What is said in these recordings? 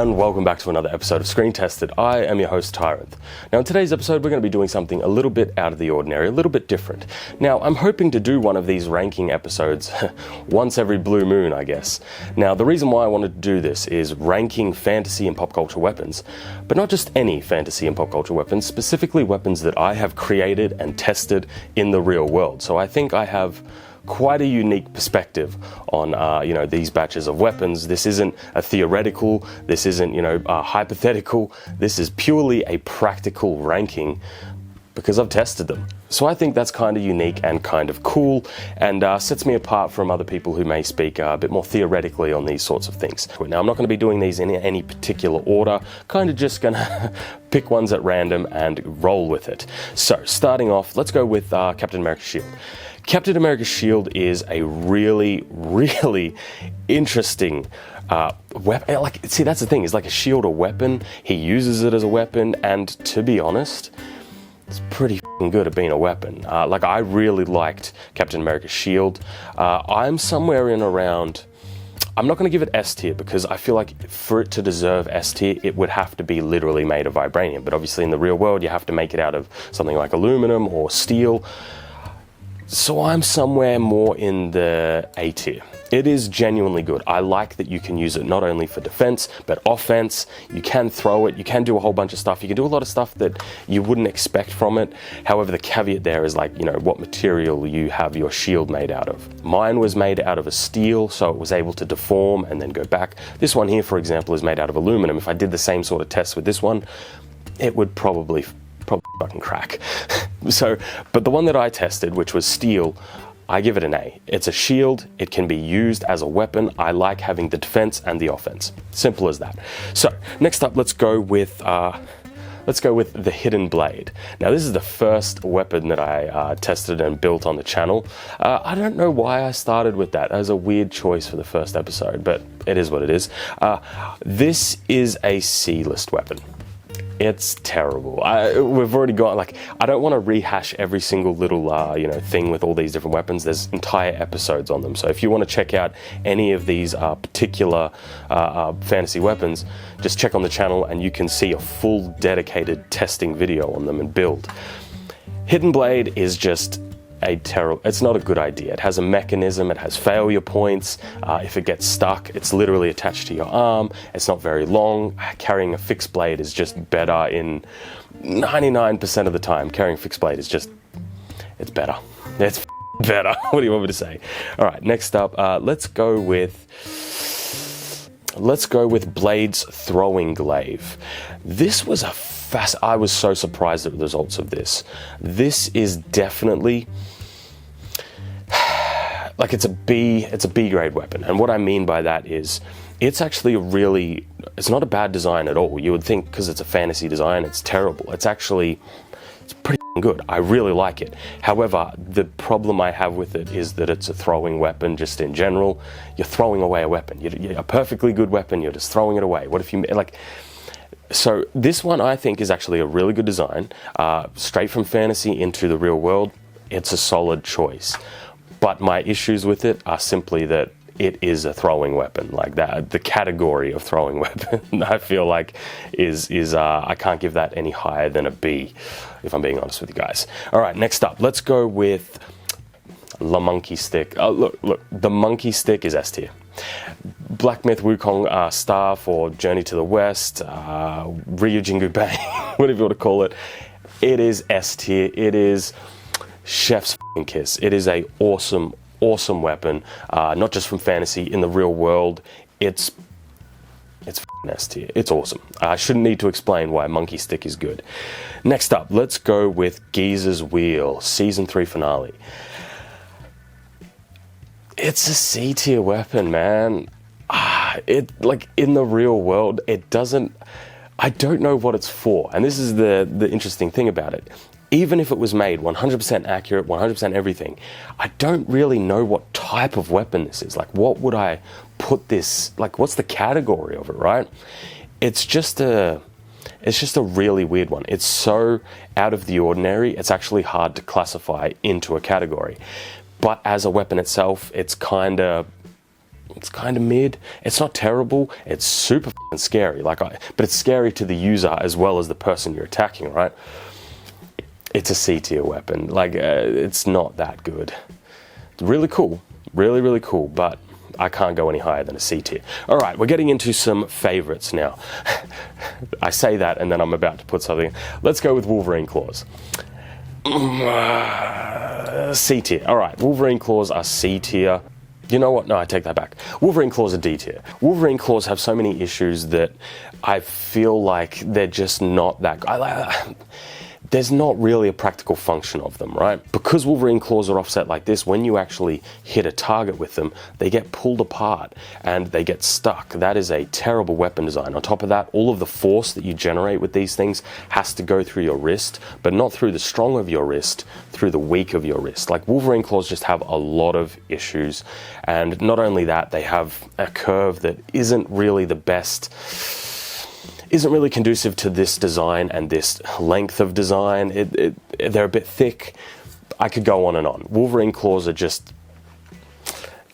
And welcome back to another episode of Screen Tested. I am your host, Tyrant. Now in today's episode, we're going to be doing something a little bit out of the ordinary, a little bit different. Now I'm hoping to do one of these ranking episodes once every blue moon, I guess. Now the reason why I wanted to do this is ranking fantasy and pop culture weapons, but not just any fantasy and pop culture weapons, specifically weapons that I have created and tested in the real world. So I think I have quite a unique perspective on these batches of weapons. This isn't a theoretical, this isn't hypothetical, this is purely a practical ranking because I've tested them. So I think that's kind of unique and kind of cool, and sets me apart from other people who may speak a bit more theoretically on these sorts of things. Now I'm not going to be doing these in any particular order, kind of just going to pick ones at random and roll with it. So starting off, let's go with Captain America's shield. Captain America's shield is a really, really interesting weapon. See, that's the thing, is like a shield a weapon? He uses it as a weapon, and to be honest, it's pretty good at being a weapon. I really liked Captain America's shield. I'm somewhere in around, I'm not going to give it S tier because I feel like for it to deserve S tier, it would have to be literally made of vibranium. But obviously in the real world, you have to make it out of something like aluminum or steel. So I'm somewhere more in the A tier. It is genuinely good. I like that you can use it not only for defense, but offense. You can throw it, you can do a whole bunch of stuff. You can do a lot of stuff that you wouldn't expect from it. However, the caveat there is what material you have your shield made out of. Mine was made out of a steel, so it was able to deform and then go back. This one here, for example, is made out of aluminum. If I did the same sort of test with this one, it would probably fucking crack. But the one that I tested, which was steel, I give it an A. It's a shield, it can be used as a weapon. I like having the defense and the offense. Simple as that. So, next up, let's go with the hidden blade. Now this is the first weapon that I tested and built on the channel. I don't know why I started with that. That was a weird choice for the first episode, but it is what it is. This is a C-list weapon. It's terrible. We've already got, I don't want to rehash every single little, thing with all these different weapons. There's entire episodes on them. So if you want to check out any of these particular fantasy weapons, just check on the channel and you can see a full dedicated testing video on them and build. Hidden Blade is just it's not a good idea. It has a mechanism, it has failure points. If it gets stuck, it's literally attached to your arm. It's not very long. Carrying a fixed blade is just better in 99% of the time. Carrying a fixed blade is just, it's better. It's better. What do you want me to say? All right, next up, let's go with Blade's Throwing Glaive. This was I was so surprised at the results of this. This is definitely it's a B grade weapon. And what I mean by that is it's actually it's not a bad design at all. You would think because it's a fantasy design, it's terrible. It's pretty good. I really like it. However, the problem I have with it is that it's a throwing weapon just in general. You're throwing away a weapon. A perfectly good weapon, you're just throwing it away. What if you, So this one I think is actually a really good design. Straight from fantasy into the real world, it's a solid choice. But my issues with it are simply that it is a throwing weapon. The category of throwing weapon, I feel like is I can't give that any higher than a B, if I'm being honest with you guys. All right, next up, let's go with the monkey stick. Look, the monkey stick is S tier. Black Myth Wukong Staff or Journey to the West, Ryu Jingu Bang, whatever you want to call it. It is S tier. It is chef's f***ing kiss. It is a awesome weapon, not just from fantasy, in the real world. It's f***ing S tier. It's awesome. I shouldn't need to explain why Monkey Stick is good. Next up, let's go with Geezer's Wheel, Season 3 finale. It's a C tier weapon, man. In the real world, I don't know what it's for. And this is the interesting thing about it. Even if it was made 100% accurate, 100% everything, I don't really know what type of weapon this is. What would I put this, what's the category of it, right? It's just a really weird one. It's so out of the ordinary, it's actually hard to classify into a category. But as a weapon itself, it's kind of it's kind of mid. It's not terrible. It's super scary. But it's scary to the user as well as the person you're attacking, right? It's a C tier weapon. It's not that good. It's really cool. Really, really cool, but I can't go any higher than a C tier. All right, we're getting into some favorites now. I say that and then I'm about to put something. Let's go with Wolverine Claws. C tier. All right, Wolverine Claws are C tier. You know what? No, I take that back. Wolverine Claws are D tier. Wolverine Claws have so many issues that I feel like they're just not that good. There's not really a practical function of them, right? Because Wolverine Claws are offset like this, when you actually hit a target with them, they get pulled apart and they get stuck. That is a terrible weapon design. On top of that, all of the force that you generate with these things has to go through your wrist, but not through the strong of your wrist, through the weak of your wrist. Wolverine Claws just have a lot of issues. And not only that, they have a curve that isn't really the best, isn't really conducive to this design and this length of design. They're a bit thick. I could go on and on. Wolverine Claws are just,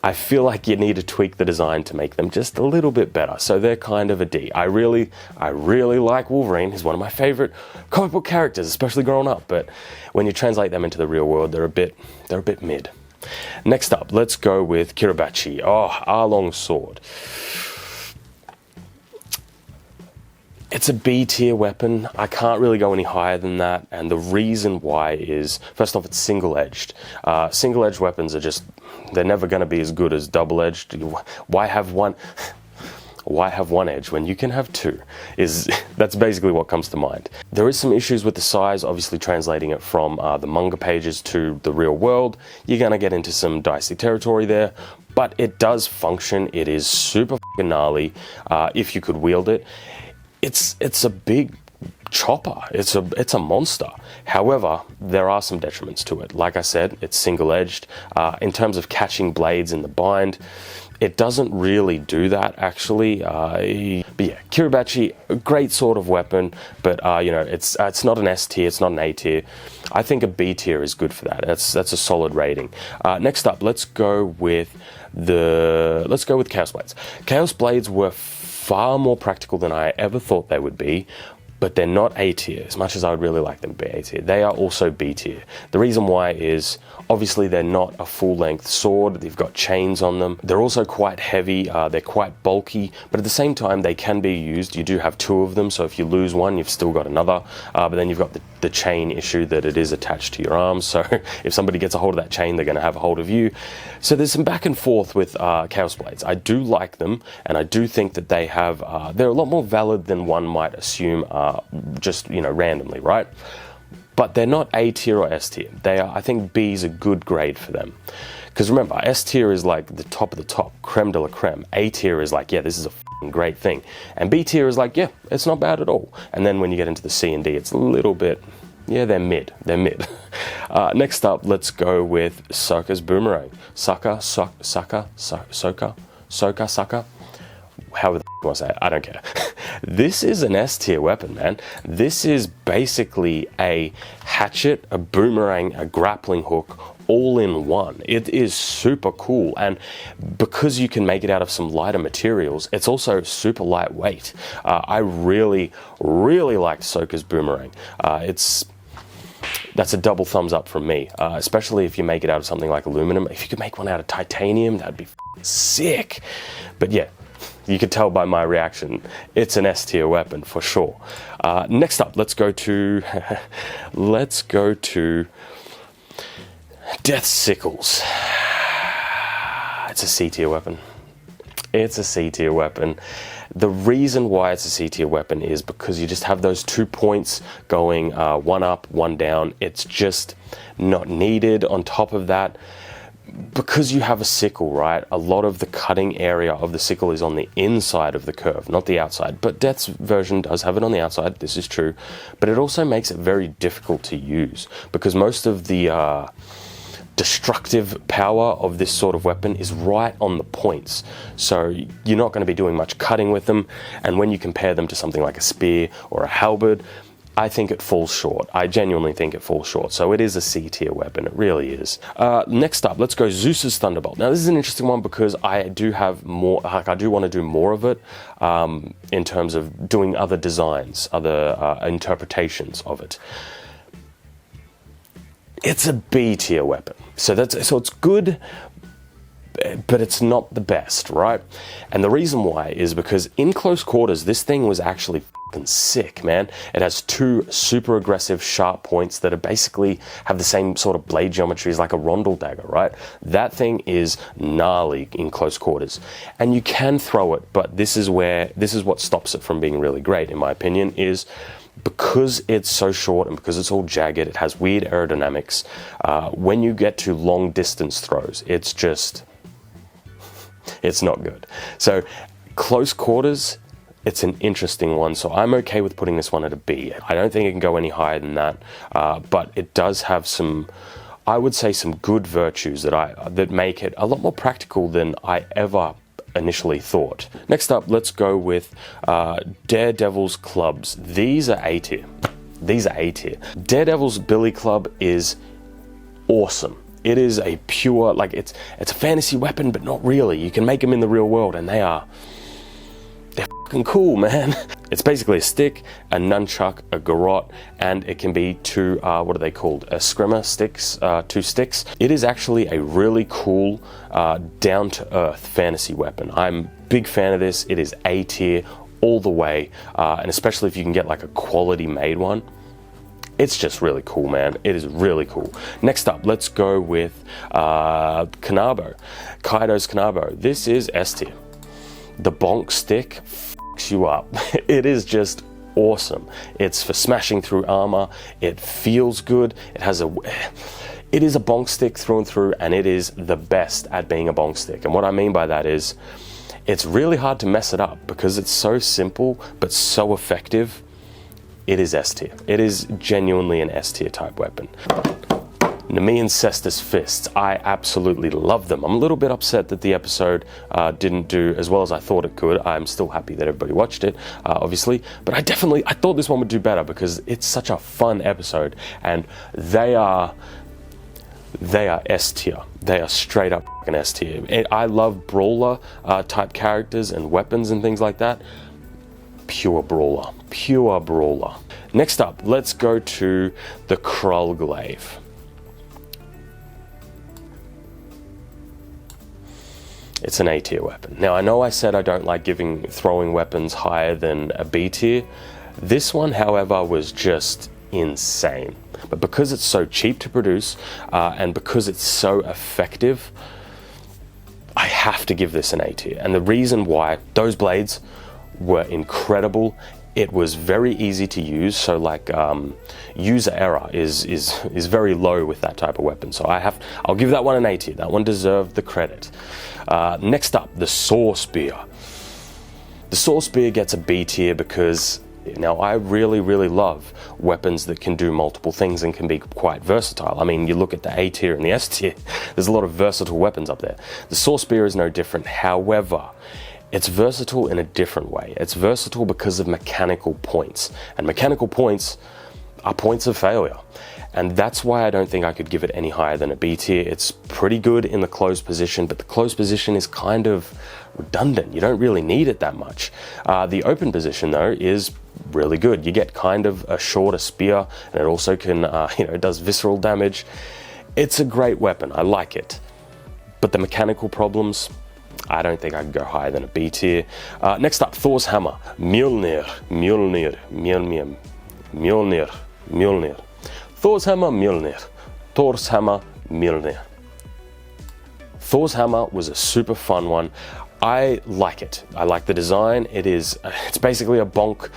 I feel like you need to tweak the design to make them just a little bit better. So they're kind of a D. I really like Wolverine. He's one of my favorite comic book characters, especially growing up. But when you translate them into the real world, they're a bit mid. Next up, let's go with Kiribachi. Oh, Arlong Sword. It's a B tier weapon. I can't really go any higher than that, and the reason why is, first off, it's single-edged. Single-edged weapons are just, they're never going to be as good as double-edged. Why have one edge when you can have two? That's basically what comes to mind. There is some issues with the size, obviously translating it from the manga pages to the real world. You're going to get into some dicey territory there, but it does function. It is super gnarly if you could wield it. It's a big chopper. It's a monster. However, there are some detriments to it. Like I said, it's single-edged. In terms of catching blades in the bind, it doesn't really do that, actually. But yeah, Kiribachi, a great sort of weapon, but it's not an S tier, it's not an A tier. I think a B tier is good for that. That's a solid rating. Next up, let's go with Chaos Blades. Chaos Blades were far more practical than I ever thought they would be, but they're not A tier, as much as I would really like them to be A tier. They are also B tier. The reason why is, obviously they're not a full-length sword, they've got chains on them. They're also quite heavy, they're quite bulky, but at the same time they can be used. You do have two of them, so if you lose one, you've still got another, but then you've got the chain issue that it is attached to your arm, so if somebody gets a hold of that chain, they're going to have a hold of you. So there's some back and forth with Chaos Blades. I do like them, and I do think that they have, they're a lot more valid than one might assume, just, randomly, right? But they're not A tier or S tier. They are, I think B is a good grade for them. Because remember, S tier is like the top of the top, creme de la creme. A tier is like, yeah, this is a great thing. And B tier is like, yeah, it's not bad at all. And then when you get into the C and D, it's a little bit, yeah, they're mid. They're mid. Next up, let's go with Sokka's Boomerang. Sokka. However the f*** you want to say it, I don't care. This is an S tier weapon, man. This is basically a hatchet, a boomerang, a grappling hook, all in one. It is super cool, and because you can make it out of some lighter materials, it's also super lightweight. I really liked Sokka's Boomerang. That's a double thumbs up from me, especially if you make it out of something like aluminum. If you could make one out of titanium, that'd be sick. But yeah, you could tell by my reaction, it's an S tier weapon for sure. Next up, let's go to Death Sickles. It's a C tier weapon. It's a C tier weapon. The reason why it's a C tier weapon is because you just have those 2 points going, one up, one down. It's just not needed. On top of that, because you have a sickle, right, a lot of the cutting area of the sickle is on the inside of the curve, not the outside. But Death's version does have it on the outside, this is true. But it also makes it very difficult to use, because most of the destructive power of this sort of weapon is right on the points. So you're not going to be doing much cutting with them. And when you compare them to something like a spear or a halberd, I think it falls short. I genuinely think it falls short. So it is a C tier weapon. It really is. Next up, let's go Zeus's Thunderbolt. Now this is an interesting one because I do have more, like I do want to do more of it in terms of doing other designs, other interpretations of it. It's a B tier weapon. So it's good, but it's not the best, right? And the reason why is because in close quarters, this thing was actually fucking sick, man. It has two super aggressive sharp points that are basically have the same sort of blade geometry as like a rondel dagger, right? That thing is gnarly in close quarters. And you can throw it, but this is what stops it from being really great, in my opinion, is because it's so short and because it's all jagged, it has weird aerodynamics. When you get to long distance throws, it's not good. So close quarters, it's an interesting one. So I'm okay with putting this one at a B. I don't think it can go any higher than that, but it does have some, I would say, some good virtues that make it a lot more practical than I ever initially thought. Next up, let's go with Daredevil's clubs. These are A tier. These are A tier. Daredevil's Billy Club is awesome. It is a pure, like it's a fantasy weapon, but not really. You can make them in the real world, and they're fucking cool, man. It's basically a stick, a nunchuck, a garrote, and it can be two, what are they called? Scrimmer sticks, two sticks. It is actually a really cool, down-to-earth fantasy weapon. I'm a big fan of this. It is A tier all the way, and especially if you can get like a quality made one. It's just really cool, man. It is really cool. Next up, let's go with Kanabo. Kaido's Kanabo. This is S tier. The bonk stick fucks you up. It is just awesome. It's for smashing through armor. It feels good. It is a bonk stick through and through, and it is the best at being a bonk stick. And what I mean by that is, it's really hard to mess it up because it's so simple but so effective. It is S tier. It is genuinely an S tier type weapon. Nemean Cestus Fists. I absolutely love them. I'm a little bit upset that the episode didn't do as well as I thought it could. I'm still happy that everybody watched it, obviously. But I thought this one would do better because it's such a fun episode. And they are S tier. They are straight up fucking S tier. I love brawler type characters and weapons and things like that. Pure brawler. Pure brawler. Next up, let's go to the Krulglaive. It's an A tier weapon. Now, I know I said I don't like throwing weapons higher than a B tier. This one, however, was just insane. But because it's so cheap to produce, and because it's so effective, I have to give this an A tier. And the reason why, those blades were incredible. It was very easy to use, so like user error is very low with that type of weapon. So I'll give that one an A tier. That one deserved the credit. Next up, the Saw Spear. The Saw Spear gets a B tier because now I really love weapons that can do multiple things and can be quite versatile. I mean, you look at the A tier and the S tier, there's a lot of versatile weapons up there. The Saw Spear is no different. However, it's versatile in a different way. It's versatile because of mechanical points. And mechanical points are points of failure. And that's why I don't think I could give it any higher than a B tier. It's pretty good in the closed position, but the closed position is kind of redundant. You don't really need it that much. The open position, though, is really good. You get kind of a shorter spear, and it also can, it does visceral damage. It's a great weapon. I like it. But the mechanical problems, I don't think I could go higher than a B tier. Next up, Thor's Hammer. Mjolnir. Thor's Hammer, Mjolnir. Thor's Hammer, Mjolnir. Thor's Hammer was a super fun one. I like it. I like the design. It's basically a bonk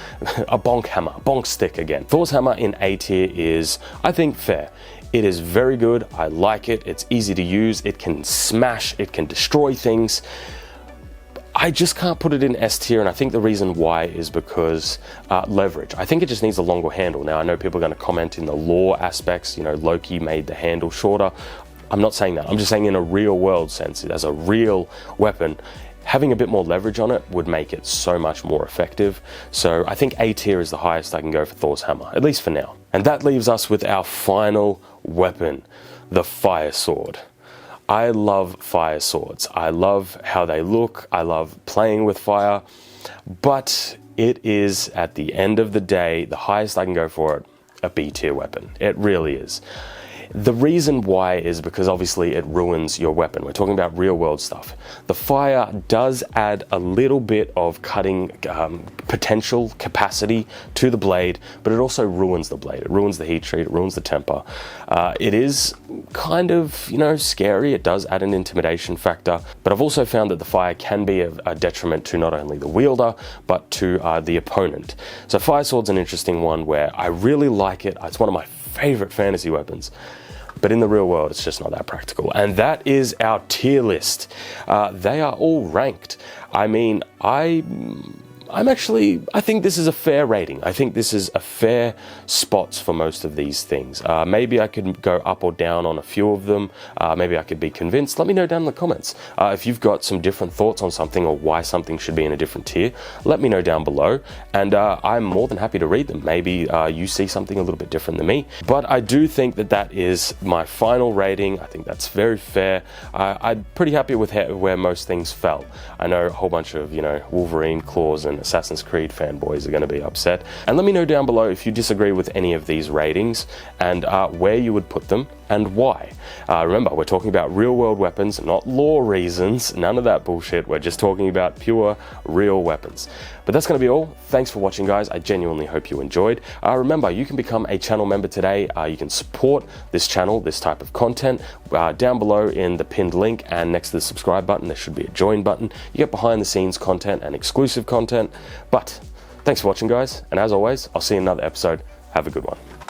hammer, bonk stick again. Thor's Hammer in A tier is, I think, fair. It is very good. I like it. It's easy to use. It can smash. It can destroy things. I just can't put it in S tier, and I think the reason why is because leverage. I think it just needs a longer handle. Now, I know people are going to comment in the lore aspects, Loki made the handle shorter. I'm not saying that. I'm just saying in a real world sense, as a real weapon, having a bit more leverage on it would make it so much more effective. So I think A tier is the highest I can go for Thor's hammer, at least for now. And that leaves us with our final weapon, the fire sword. I love fire swords. I love how they look. I love playing with fire, but it is, at the end of the day, the highest I can go for it, a B tier weapon. It really is. The reason why is because obviously it ruins your weapon. We're talking about real world stuff. The fire does add a little bit of cutting potential capacity to the blade, but it also ruins the blade. It ruins the heat treat, it ruins the temper. It is kind of, scary. It does add an intimidation factor, but I've also found that the fire can be a detriment to not only the wielder, but to the opponent. So fire sword's an interesting one where I really like it. It's one of my favorite fantasy weapons, but in the real world it's just not that practical. And that is our tier list. They are all ranked. I mean, I think this is a fair rating. I think this is a fair spots for most of these things. Maybe I could go up or down on a few of them. Maybe I could be convinced. Let me know down in the comments. If you've got some different thoughts on something or why something should be in a different tier, let me know down below. And I'm more than happy to read them. Maybe you see something a little bit different than me. But I do think that that is my final rating. I think that's very fair. I'm pretty happy with where most things fell. I know a whole bunch of, Wolverine, Claws, and Assassin's Creed fanboys are going to be upset. And let me know down below if you disagree with any of these ratings and where you would put them and why. Remember, we're talking about real world weapons, not lore reasons, none of that bullshit. We're just talking about pure real weapons. But that's going to be all. Thanks for watching, guys. I genuinely hope you enjoyed. Remember, you can become a channel member today. You can support this channel, this type of content, down below in the pinned link and next to the subscribe button, there should be a join button. You get behind the scenes content and exclusive content. But thanks for watching, guys. And as always, I'll see you in another episode. Have a good one.